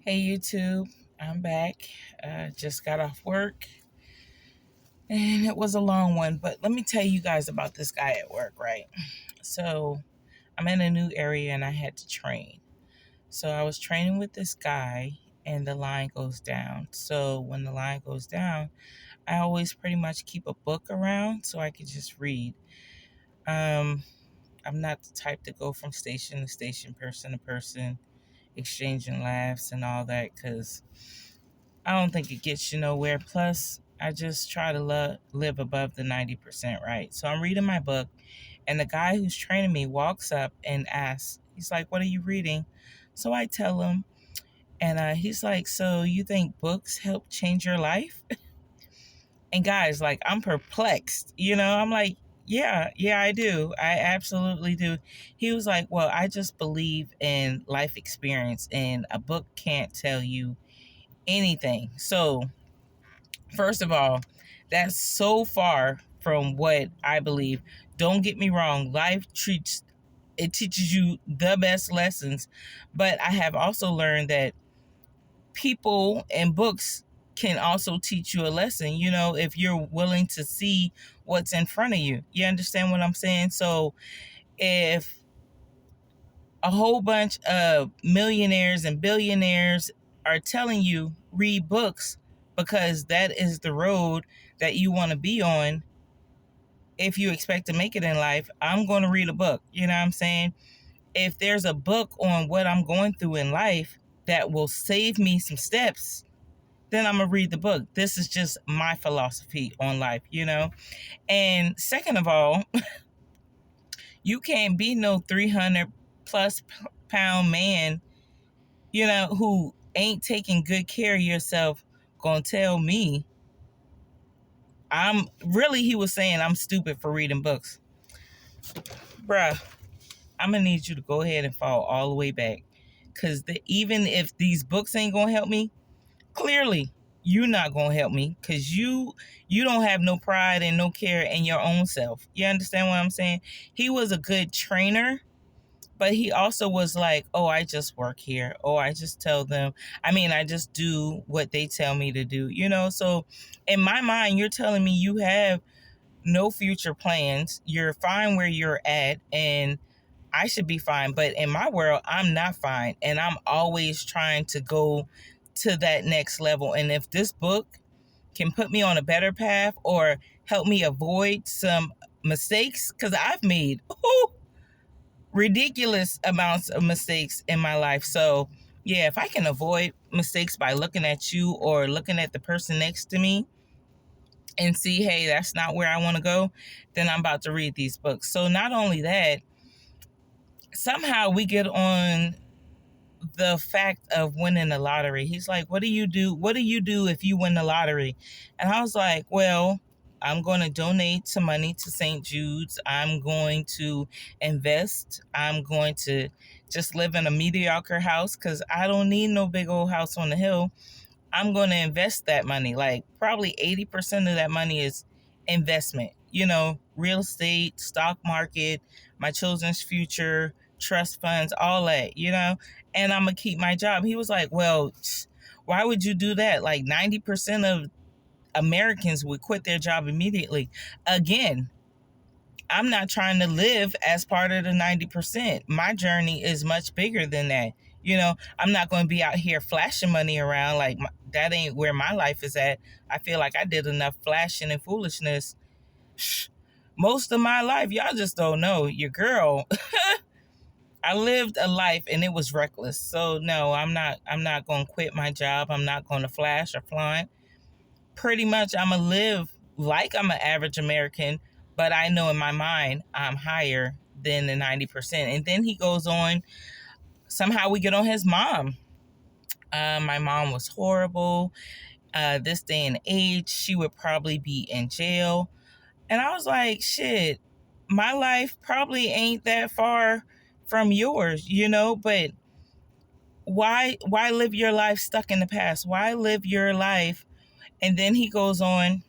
Hey YouTube, I'm back. Just got off work and it was a long one, but let me tell you guys about this guy at work, right? So I'm in a new area and I had to train. So I was training with this guy and the line goes down. So when the line goes down, I always pretty much keep a book around so I could just read. Um, I'm not the type to go from station to station, person to person, exchanging laughs and all that because I don't think it gets you nowhere. Plus, I just try to live above the 90%, right? So I'm reading my book, and the guy who's training me walks up and asks, he's like, "What are you reading?" So I tell him, and he's like, "So you think books help change your life?" And guys, like, I'm perplexed. I'm like, yeah, I do. I absolutely do. He was like, "Well, I just believe in life experience, and a book can't tell you anything." So, first of all, that's so far from what I believe. Don't get me wrong, it teaches you the best lessons, but I have also learned that people and books can also teach you a lesson, if you're willing to see what's in front of you. You understand what I'm saying? So if a whole bunch of millionaires and billionaires are telling you read books because that is the road that you want to be on if you expect to make it in life. I'm going to read a book. You know what I'm saying? If there's a book on what I'm going through in life that will save me some steps, then I'm going to read the book. This is just my philosophy on life. And second of all, you can't be no 300 plus pound man, who ain't taking good care of yourself, gonna tell me he was saying I'm stupid for reading books. Bruh, I'm gonna need you to go ahead and fall all the way back. Cause even if these books ain't gonna help me, clearly you're not gonna help me because you don't have no pride and no care in your own self. You understand what I'm saying? He was a good trainer, but he also was like, "Oh, I just work here. Oh, I just tell them. I just do what they tell me to do." So in my mind, you're telling me you have no future plans. You're fine where you're at, and I should be fine. But in my world, I'm not fine. And I'm always trying to go to that next level. And if this book can put me on a better path or help me avoid some mistakes, because I've made ridiculous amounts of mistakes in my life. So, yeah, if I can avoid mistakes by looking at you or looking at the person next to me and see, hey, that's not where I want to go, then I'm about to read these books. So, not only that, somehow we get on the fact of winning the lottery. He's like, "What do you do? What do you do if you win the lottery?" And I was like, "Well, I'm going to donate some money to St. Jude's. I'm going to invest. I'm going to just live in a mediocre house because I don't need no big old house on the hill. I'm going to invest that money. Like, probably 80% of that money is investment, real estate, stock market, my children's future, trust funds, all that. And I'm going to keep my job." He was like, "Well, why would you do that? Like 90% of Americans would quit their job immediately." Again, I'm not trying to live as part of the 90%. My journey is much bigger than that. I'm not going to be out here flashing money around. Like, that ain't where my life is at. I feel like I did enough flashing and foolishness most of my life. Y'all just don't know. Your girl, I lived a life and it was reckless. So no, I'm not going to quit my job. I'm not going to flash or flaunt. Pretty much I'm going to live like I'm an average American, but I know in my mind I'm higher than the 90%. And then he goes on, somehow we get on his mom. My mom was horrible. This day and age, she would probably be in jail. And I was like, shit, my life probably ain't that far from yours, but why live your life stuck in the past? Why live your life? And then he goes on,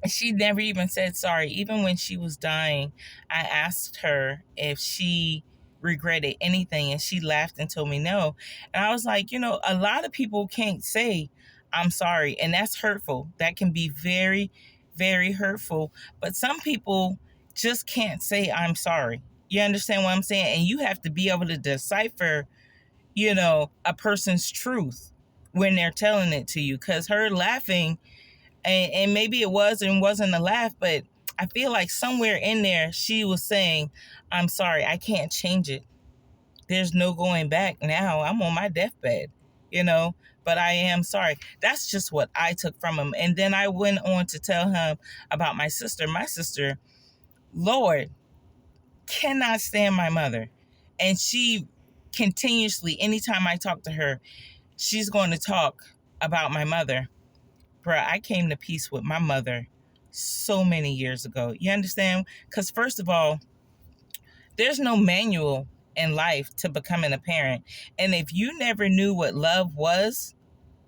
she never even said sorry. Even when she was dying, I asked her if she regretted anything. And she laughed and told me no. And I was like, a lot of people can't say, I'm sorry. And that's hurtful. That can be very, very hurtful. But some people just can't say, I'm sorry. You understand what I'm saying? And you have to be able to decipher, a person's truth when they're telling it to you. Because her laughing, and maybe it was and wasn't a laugh, but I feel like somewhere in there she was saying, I'm sorry, I can't change it. There's no going back now. I'm on my deathbed, but I am sorry. That's just what I took from him. And then I went on to tell him about my sister. My sister, Lord, cannot stand my mother. And she continuously, anytime I talk to her, she's going to talk about my mother. Bruh, I came to peace with my mother so many years ago. You understand? Because first of all, there's no manual in life to becoming a parent. And if you never knew what love was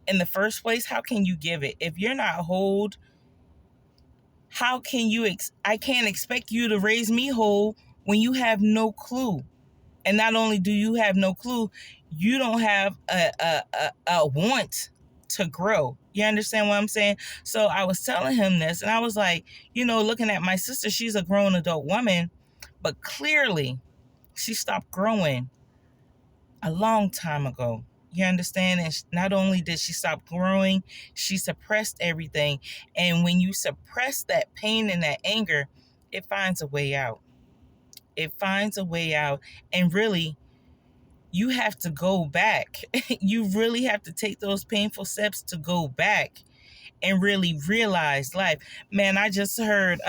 in the first place, how can you give it? If you're not whole, how can you, I can't expect you to raise me whole when you have no clue. And not only do you have no clue, you don't have a want to grow. You understand what I'm saying? So I was telling him this, and I was like, looking at my sister, she's a grown adult woman, but clearly she stopped growing a long time ago. You understand? And not only did she stop growing, she suppressed everything. And when you suppress that pain and that anger, it finds a way out. It finds a way out. And really, you have to go back. You really have to take those painful steps to go back and really realize life. Man, I just heard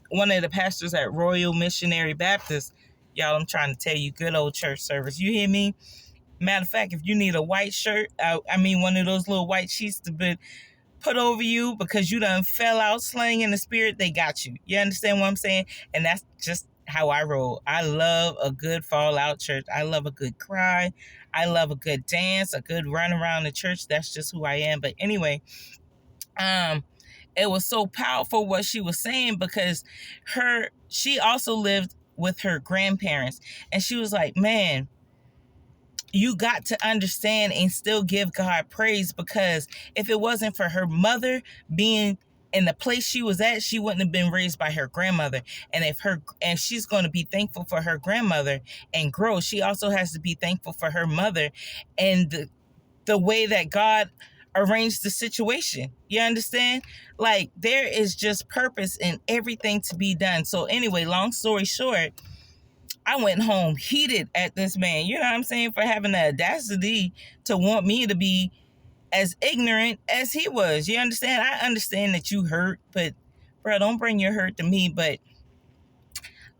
one of the pastors at Royal Missionary Baptist. Y'all, I'm trying to tell you, good old church service. You hear me? Matter of fact, if you need a white shirt, one of those little white sheets to be put over you because you done fell out slaying in the spirit, they got you. You understand what I'm saying? And that's just how I roll. I love a good fallout church. I love a good cry. I love a good dance, a good run around the church. That's just who I am. But anyway, it was so powerful what she was saying because she also lived with her grandparents. And she was like, man, you got to understand and still give God praise, because if it wasn't for her mother being in the place she was at, she wouldn't have been raised by her grandmother. And she's going to be thankful for her grandmother and grow, she also has to be thankful for her mother and the way that God arranged the situation. You understand? Like, there is just purpose in everything to be done. So anyway, long story short, I went home heated at this man, you know what I'm saying, for having the audacity to want me to be as ignorant as he was. You understand? I understand that you hurt, but bro, don't bring your hurt to me. But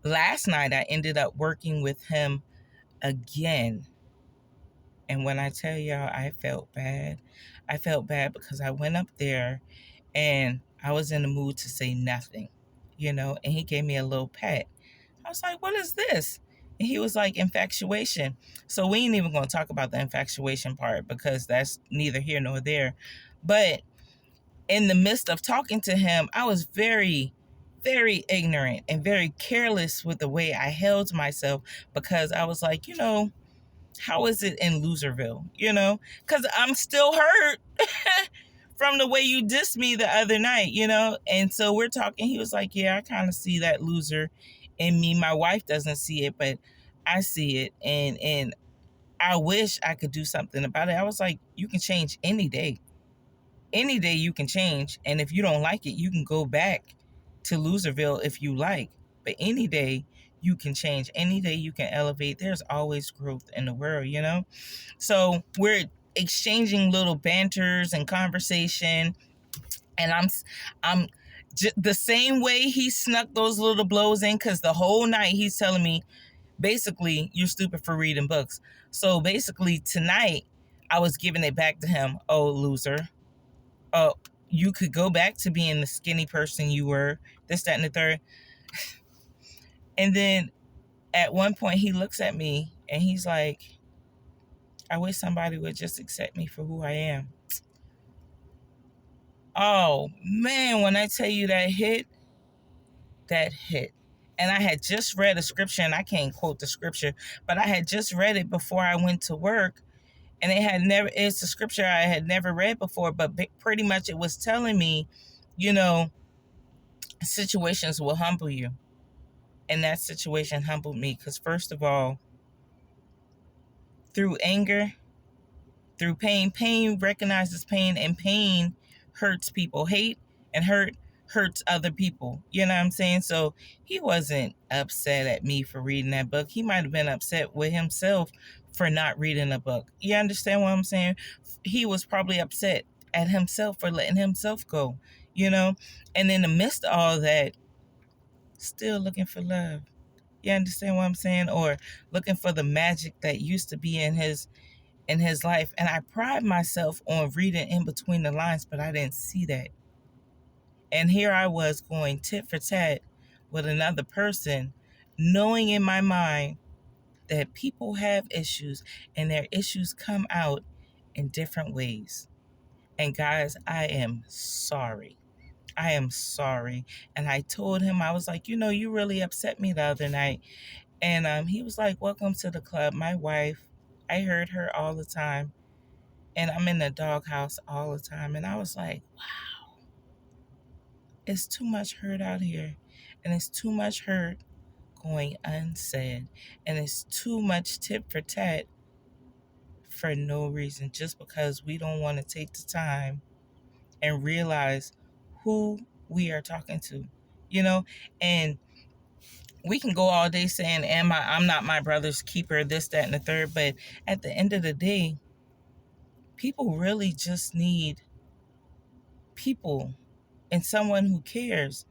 last night I ended up working with him again. And when I tell y'all, I felt bad. I felt bad because I went up there and I was in the mood to say nothing, and he gave me a little pat. I was like, what is this? And he was like, infatuation. So we ain't even going to talk about the infatuation part because that's neither here nor there. But in the midst of talking to him, I was very, very ignorant and very careless with the way I held myself, because I was like, how is it in Loserville? Because I'm still hurt from the way you dissed me the other night, And so we're talking. He was like, yeah, I kind of see that loser in me. My wife doesn't see it, but I see it. And I wish I could do something about it. I was like, you can change any day. Any day you can change. And if you don't like it, you can go back to Loserville if you like. But any day you can change. Any day you can elevate. There's always growth in the world, So we're exchanging little banters and conversation. And I'm the same way he snuck those little blows in, because the whole night he's telling me, basically, you're stupid for reading books. So basically tonight I was giving it back to him. Oh, loser. Oh, you could go back to being the skinny person you were, this, that, and the third. And then at one point he looks at me and he's like, I wish somebody would just accept me for who I am. Oh man, when I tell you that hit, And I had just read a scripture, and I can't quote the scripture, but I had just read it before I went to work. And it's a scripture I had never read before, but pretty much it was telling me, you know, situations will humble you. And that situation humbled me because, first of all, through anger, through pain recognizes pain, and pain hurts people. Hate and hurts other people. You know what I'm saying? So he wasn't upset at me for reading that book. He might have been upset with himself for not reading a book. You understand what I'm saying? He was probably upset at himself for letting himself go, you know? And in the midst of all that, still looking for love. You understand what I'm saying? Or looking for the magic that used to be in his life. And I pride myself on reading in between the lines, but I didn't see that. And here I was going tit for tat with another person, knowing in my mind that people have issues and their issues come out in different ways. And guys, I am sorry. I am sorry. And I told him, I was like, you really upset me the other night. And he was like, welcome to the club. My wife, I heard her all the time. And I'm in the doghouse all the time. And I was like, it's too much hurt out here. And it's too much hurt going unsaid. And it's too much tit for tat for no reason, just because we don't want to take the time and realize who we are talking to, And we can go all day saying, I'm not my brother's keeper, this, that, and the third. But at the end of the day, people really just need people and someone who cares.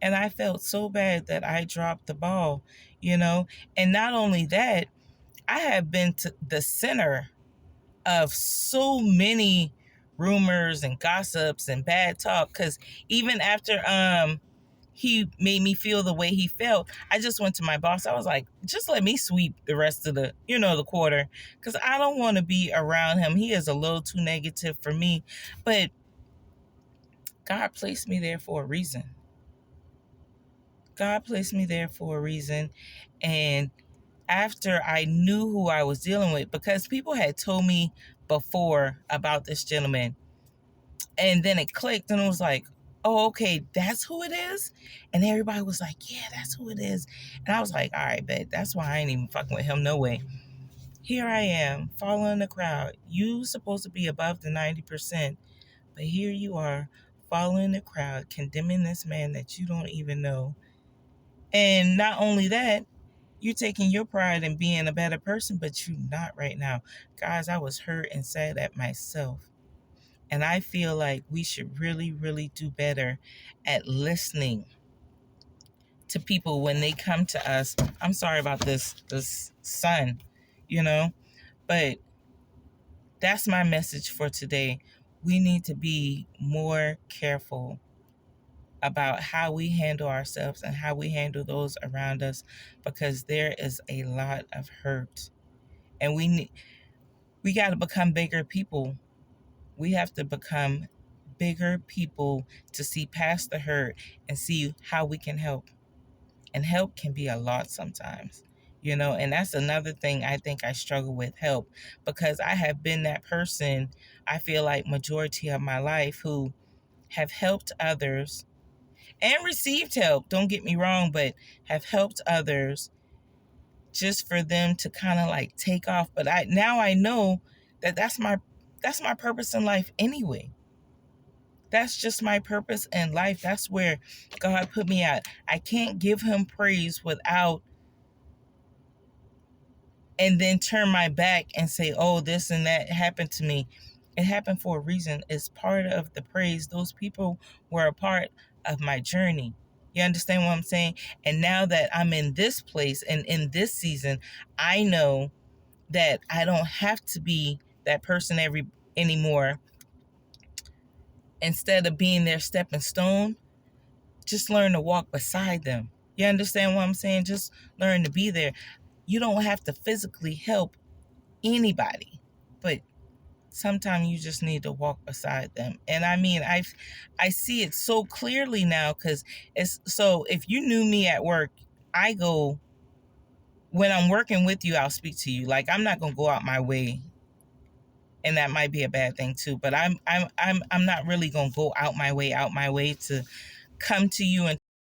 And I felt so bad that I dropped the ball, And not only that, I have been to the center of so many rumors and gossips and bad talk. Because even after he made me feel the way he felt, I just went to my boss. I was like, just let me sweep the rest of the quarter, because I don't want to be around him. He is a little too negative for me. But God placed me there for a reason. God placed me there for a reason. And after I knew who I was dealing with, because people had told me before about this gentleman, and then it clicked and it was like, oh, okay, that's who it is. And everybody was like, yeah, that's who it is. And I was like, all right, bet that's why I ain't even fucking with him. No way. Here I am following the crowd. You supposed to be above the 90%, but here you are following the crowd, condemning this man that you don't even know. And not only that, you're taking your pride in being a better person, but you're not right now. Guys, I was hurt and sad at myself. And I feel like we should really, really do better at listening to people when they come to us. I'm sorry about this sun, but that's my message for today. We need to be more careful about how we handle ourselves and how we handle those around us, because there is a lot of hurt. And we got to become bigger people. We have to become bigger people to see past the hurt and see how we can help. And help can be a lot sometimes, and that's another thing I think I struggle with, help, because I have been that person, I feel like majority of my life, who have helped others and received help, don't get me wrong, but have helped others just for them to kind of like take off. But I know that that's my purpose in life anyway. That's just my purpose in life. That's where God put me at. I can't give him praise without and then turn my back and say, oh, this and that happened to me. It happened for a reason. It's part of the praise. Those people were a part of my journey. You understand what I'm saying? And now that I'm in this place and in this season, I know that I don't have to be that person anymore. Instead of being their stepping stone, just learn to walk beside them. You understand what I'm saying? Just learn to be there. You don't have to physically help anybody, but sometimes you just need to walk beside them. And I mean, I see it so clearly now, because it's so, if you knew me at work, I go, when I'm working with you, I'll speak to you. Like, I'm not gonna go out my way, and that might be a bad thing too. But I'm not really gonna go out my way to come to you and